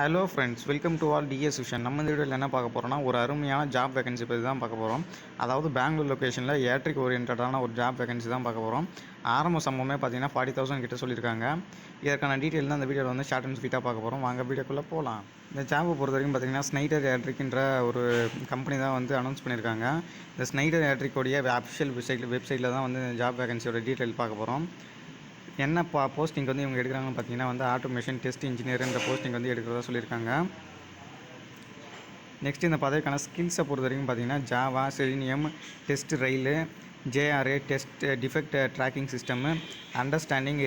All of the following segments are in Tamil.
Hello friends, welcome to All TS Vision. நம்ம இந்த வீடியோவில் என்ன பார்க்க போகிறோம்னா, ஒரு அருமையான ஜாப் வேகன்சி பற்றி தான் பார்க்க போகிறோம். அதாவது பெங்களூர் லொக்கேஷனில் ஏட்ரிக் ஓரியன்டான ஒரு ஜாப் வேகன்சி தான் பார்க்க போகிறோம். ஆரம்ப சம்பவமே பார்த்தீங்கன்னா 40,000 கிட்ட சொல்லியிருக்காங்க. இதற்கான டீட்டெயில் தான் இந்த வீடியோவில் வந்து ஷார்ட் அண்ட் ஸ்வீட்டாக பார்க்க போகிறோம். வாங்க வீடியோக்குள்ளே போகலாம். இந்த ஜாப்பை பொறுத்த வரைக்கும் பார்த்தீங்கன்னா ஸ்னைடர் ஏட்ரிக்ன்ற ஒரு கம்பெனி தான் வந்து அனௌன்ஸ் பண்ணியிருக்காங்க. இந்த ஸ்னைடர் ஏட்ரிக்கோடைய அஃபிஷியல் வெப்சைட்டில் தான் வந்து இந்த ஜாப் வேகன்சியோட டீட்டெயில் பார்க்க போகிறோம். என்ன போஸ்டிங் வந்து இவங்க எடுக்கிறாங்கன்னு பார்த்தீங்கன்னா வந்து ஆட்டோமேஷன் டெஸ்ட் இன்ஜினியர்ன்ற போஸ்டிங் வந்து எடுக்கிறதா சொல்லியிருக்காங்க. நெக்ஸ்ட் இந்த பதவிக்கான ஸ்கில்ஸை பொறுத்த வரைக்கும் பார்த்தீங்கன்னா Java, selenium, test rail, Jira test defect tracking system, understanding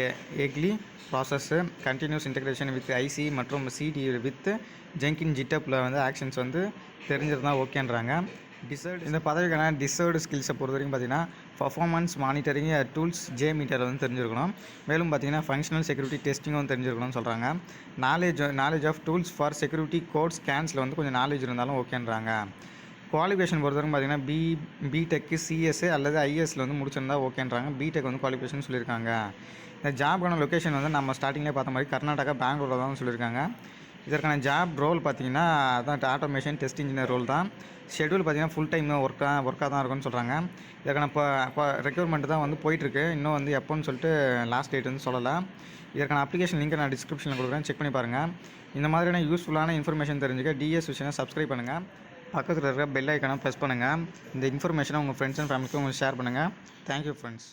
agile process, continuous integration with CI மற்றும் சிடி வித் ஜெங்கின் ஜிட்டப்பில் வந்து ஆக்ஷன்ஸ் வந்து தெரிஞ்சிருந்தால் ஓகேன்றாங்க. இந்த பதவிக்கான டிசர்வ்டு ஸ்கில்ஸை பொறுத்த வரைக்கும் பார்த்தீங்கன்னா பர்ஃபார்மன்ஸ் மானிட்டரிங் டூல்ஸ் மீட்டர் வந்து தெரிஞ்சிருக்கணும். மேலும் பார்த்தீங்கன்னா ஃபங்க்ஷனல் செக்யூரிட்டி டெஸ்டிங்கும் வந்து தெரிஞ்சிருக்கணும்னு சொல்கிறாங்க. Knowledge of tools for security code ஸ்கேன்ஸில் வந்து கொஞ்சம் நாலேஜ் இருந்தாலும் ஓகேன்றாங்க. குவாலிஃபிகேஷன் பொறுத்தவரைக்கும் பார்த்தீங்கன்னா பிடெக்கு சிஎஸ்ஏ அல்லது ஐஎஸ்சில் வந்து முடிச்சிருந்தா ஓகேன்றாங்க. பிடெக் வந்து குவாலிஃபிகேஷன் சொல்லியிருக்காங்க. இந்த ஜாப்க்கான லொக்கேஷன் வந்து நம்ம ஸ்டார்டிங்லேயே பார்த்த மாதிரி கர்நாடகா, பெங்களூரில் தான் சொல்லியிருக்காங்க. இதற்கான ஜாப் ரோல் பார்த்தீங்கன்னா அதான் ஆட்டோமேஷன் டெஸ்ட் இன்ஜினியர் ரோல் தான். ஷெட்யூல் பார்த்தீங்கன்னா ஃபுல் டைம் ஒர்க்காக தான் இருக்கும்னு சொல்கிறாங்க. இதற்கான இப்போ ரெக்யூர்மெண்ட் தான் வந்து போயிட்டுருக்கு. இன்னும் வந்து எப்போன்னு சொல்லிட்டு லாஸ்ட் டேட் வந்து சொல்லலை. இதற்கான அப்ளிகேஷன் லிங்க் நான் டிஸ்கிரிப்ஷனில் கொடுக்குறேன், செக் பண்ணி பாருங்கள். இந்த மாதிரியான யூஸ்ஃபுல்லான இன்ஃபர்மேஷன் தெரிஞ்சுக்க டிஎஸ் விஷனை சப்ஸ்கிரைப் பண்ணுங்கள். பக்கத்தில் இருக்கிற பெல் ஐக்கானை ப்ரெஸ் பண்ணுங்கள். இந்த இன்ஃபர்மேஷனை உங்கள் ஃப்ரெண்ட்ஸ் அண்ட் ஃபேமிலிக்கு உங்களுக்கு ஷேர் பண்ணுங்கள். Thank you friends.